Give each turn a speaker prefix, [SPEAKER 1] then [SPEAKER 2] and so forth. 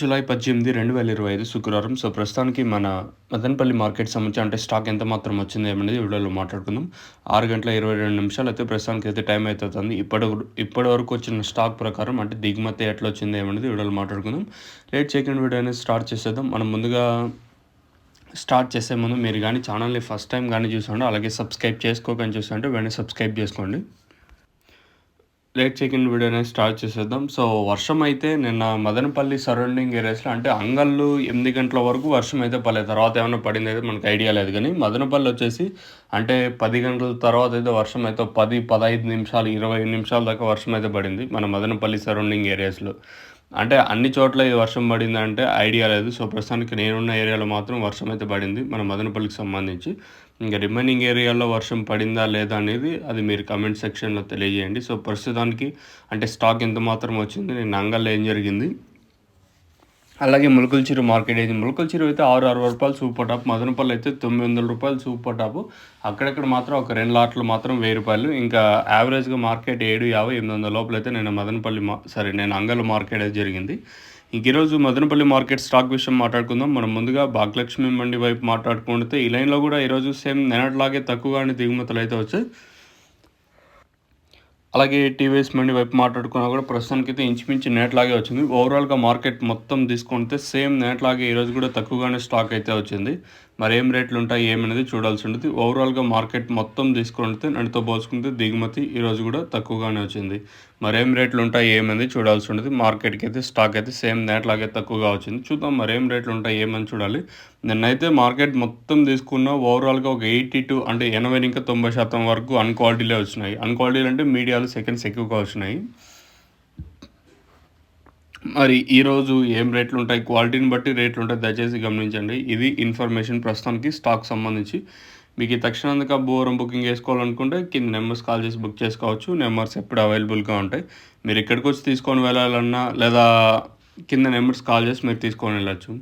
[SPEAKER 1] July 18, 2025 శుక్రవారం. So, ప్రస్తుతానికి మన మదనపల్లి మార్కెట్ సంబంధించి అంటే స్టాక్ ఎంత మాత్రం వచ్చింది ఏమనేది వీడియోలో మాట్లాడుకుందాం. 6 గంటల 22 నిమిషాలైతే ప్రస్తుతానికైతే టైం అయితే అవుతుంది. ఇప్పటి వరకు వచ్చిన స్టాక్ ప్రకారం అంటే దిగుమతి ఎట్లా వచ్చింది ఏమనేది వీడియోలో మాట్లాడుకుందాం. లేట్ చేయకుండా వీడియో అనేది స్టార్ట్ చేసేద్దాం. మనం ముందుగా స్టార్ట్ చేసే ముందు మీరు కానీ ఛానల్ని ఫస్ట్ టైం కానీ చూస్తుంటే అలాగే సబ్స్క్రైబ్ చేసుకోకని చూస్తుంటే వెంటనే సబ్స్క్రైబ్ చేసుకోండి. లేట్ చేయకుండా వీడియో అనేది స్టార్ట్ చేసేద్దాం. సో, వర్షం అయితే నిన్న మదనపల్లి సరౌండింగ్ ఏరియాస్లో అంటే అంగళ్ళు 8 గంటల వరకు వర్షం అయితే పడలేదు. తర్వాత ఏమైనా పడింది అయితే మనకు ఐడియా లేదు. కానీ మదనపల్లి వచ్చేసి అంటే 10 గంటల తర్వాత అయితే వర్షం అయితే 10, 15 నిమిషాలు, 20 నిమిషాల దాకా వర్షం అయితే పడింది మన మదనపల్లి సరౌండింగ్ ఏరియాస్లో. అంటే అన్ని చోట్ల ఈ వర్షం పడిందంటే ఐడియా లేదు. సో, ప్రస్తుతానికి నేనున్న ఏరియాలో మాత్రం వర్షం అయితే పడింది మన మదనపల్లికి సంబంధించి. ఇంకా రిమైనింగ్ ఏరియాలో వర్షం పడిందా లేదా అనేది అది మీరు కామెంట్ సెక్షన్లో తెలియజేయండి. సో, ప్రస్తుతానికి అంటే స్టాక్ ఎంత మాత్రం వచ్చింది, నేను అంగల్లో ఏం జరిగింది, అలాగే ములకల్చిరు మార్కెట్ అయితే ములకల్చిరు అయితే రూ. 660 సూపర్ టాప్, మదనపల్లి అయితే రూ. 900 సూపర్ టాప్. అక్కడక్కడ మాత్రం ఒక 2 లాట్లు మాత్రం రూ. 1000. ఇంకా యావరేజ్గా మార్కెట్ 750, 800 లోపల అయితే నేను నేను అంగల్ మార్కెట్ అయితే జరిగింది. ఇంక ఈరోజు మదనపల్లి మార్కెట్ స్టాక్ విషయం మాట్లాడుకుందాం. మనం ముందుగా భాగ్యలక్ష్మి మండి వైపు మాట్లాడుకుంటే ఈ లైన్లో కూడా ఈరోజు సేమ్ నిన్నట్లాగే తక్కువగానే దిగుమతులు అయితే వచ్చాయి. అలాగే టీవీఎస్ మండి వైపు మాట్లాడుకున్నా కూడా ప్రస్తుతానికైతే ఇంచుమించు నేట్లాగే వచ్చింది. ఓవరాల్గా మార్కెట్ మొత్తం తీసుకుంటే సేమ్ నేట్లాగే ఈరోజు కూడా తక్కువగానే స్టాక్ అయితే వచ్చింది. మరి ఏం రేట్లు ఉంటాయి ఏమనేది చూడాల్సి ఉంటుంది. ఓవరాల్గా మార్కెట్ మొత్తం తీసుకుంటే నడితో పోల్చుకుంటే దిగుమతి ఈరోజు కూడా తక్కువగానే వచ్చింది. మరేం రేట్లు ఉంటాయి ఏమనేది చూడాల్సి ఉంటుంది. మార్కెట్కి అయితే స్టాక్ అయితే సేమ్ నేట్లాగే తక్కువగా వచ్చింది. చూద్దాం మరేం రేట్లు ఉంటాయి ఏమని చూడాలి. నిన్నైతే మార్కెట్ మొత్తం తీసుకున్న ఓవరాల్గా ఒక 82 అంటే 80 ఇంకా 90% వరకు అన్క్వాలిటీలే వచ్చినాయి. అన్క్వాలిటీలు అంటే మీడియాలో సెకండ్స్ ఎక్కువగా వచ్చినాయి. మరి ఈరోజు ఏం రేట్లు ఉంటాయి, క్వాలిటీని బట్టి రేట్లు ఉంటాయి, దయచేసి గమనించండి. ఇది ఇన్ఫర్మేషన్ ప్రస్తుతానికి స్టాక్ సంబంధించి. మీకు ఈ తక్షణంగా బుకింగ్ చేసుకోవాలనుకుంటే కింద నెంబర్స్ కాల్ చేసి బుక్ చేసుకోవచ్చు. నెంబర్స్ ఎప్పుడు అవైలబుల్గా ఉంటాయి. మీరు ఎక్కడికి వచ్చి తీసుకొని వెళ్ళాలన్నా లేదా కింద నెంబర్స్ కాల్ చేసి మీరు తీసుకొని వెళ్ళచ్చు.